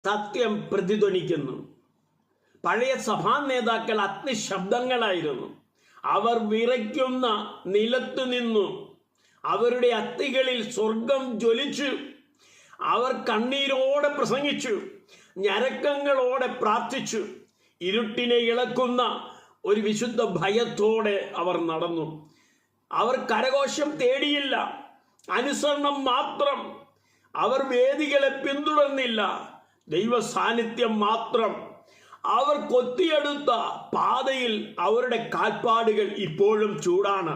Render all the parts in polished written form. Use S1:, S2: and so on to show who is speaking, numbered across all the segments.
S1: സത്യം പ്രതിധ്വനിക്കുന്നു. പഴയ സഭാ നേതാക്കൾ അഗ്നിശബ്ദങ്ങളായിരുന്നു. അവർ വിറയ്ക്കുന്ന നിലത്തു നിന്നു. അവരുടെ അസ്ഥികളിൽ സ്വർഗം ജ്വലിച്ചു. അവർ കണ്ണീരോടെ പ്രസംഗിച്ചു, ഞരക്കങ്ങളോടെ പ്രാർത്ഥിച്ചു. ഇരുട്ടിനെ ഇളക്കുന്ന ഒരു വിശുദ്ധ ഭയത്തോടെ അവർ നടന്നു. അവർ കരഘോഷം തേടിയില്ല, അനുസരണം മാത്രം. അവർ വേദികളെ പിന്തുടർന്നില്ല, ദൈവ സാന്നിധ്യം മാത്രം. അവർ കൊത്തിയെടുത്ത പാതയിൽ അവരുടെ കാൽപ്പാടുകൾ ഇപ്പോഴും ചൂടാണ്.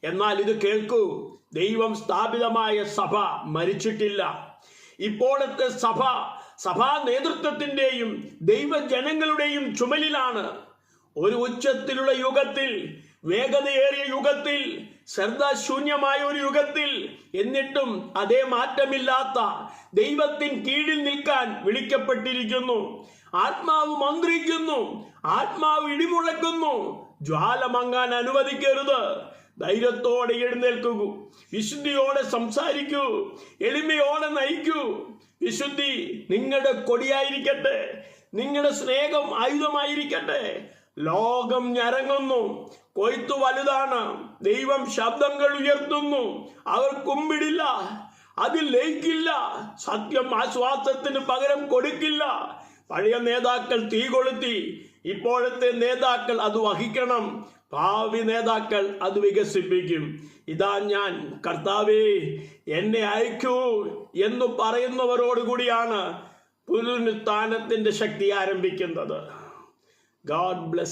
S1: എന്നാൽ ഇത് കേൾക്കൂ, ദൈവം സ്ഥാപിതമായ സഭ മരിച്ചിട്ടില്ല. ഇപ്പോഴത്തെ സഭാ നേതൃത്വത്തിൻ്റെയും ദൈവജനങ്ങളുടെയും ചുമലിലാണ്. ഒരു ഉച്ചത്തിലുള്ള യുഗത്തിൽ, വേഗതയേറിയ യുഗത്തിൽ, ശ്രദ്ധാശൂന്യമായ ഒരു യുഗത്തിൽ, എന്നിട്ടും അതേ മാറ്റമില്ലാത്ത ദൈവത്തിൻ കീഴിൽ നിൽക്കാൻ വിളിക്കപ്പെട്ടിരിക്കുന്നു. ആത്മാവ് മന്ത്രിക്കുന്നു, ആത്മാവ് ഇടിമുഴക്കുന്നു. ജ്വാല മങ്ങാൻ അനുവദിക്കരുത്. ധൈര്യത്തോടെ എഴുന്നേൽക്കൂ, വിശുദ്ധിയോടെ സംസാരിക്കൂ, എളിമയോടെ നയിക്കൂ. വിശുദ്ധി നിങ്ങളുടെ കൊടിയായിരിക്കട്ടെ, നിങ്ങളുടെ സ്നേഹം ആയുധമായിരിക്കട്ടെ. ലോകം ഞരങ്ങുന്നു, കൊയ്ത്തു വലുതാണ്. ദൈവം ശബ്ദങ്ങൾ ഉയർത്തുന്നു, അവർ കുമ്പിടില്ല, അതിൽ ലയിക്കില്ല. സത്യം ആശ്വാസത്തിന് പകരം കൊടുക്കില്ല. പഴയ നേതാക്കൾ തീ കൊളുത്തി, ഇപ്പോഴത്തെ നേതാക്കൾ അത് വഹിക്കണം. ഭാവി നേതാക്കൾ അത് വികസിപ്പിക്കും. ഇതാ ഞാൻ, കർത്താവേ എന്നെ അയക്കൂ എന്ന് പറയുന്നവരോടുകൂടിയാണ് പുനരുത്ഥാനത്തിന്റെ ശക്തി ആരംഭിക്കുന്നത്. God bless.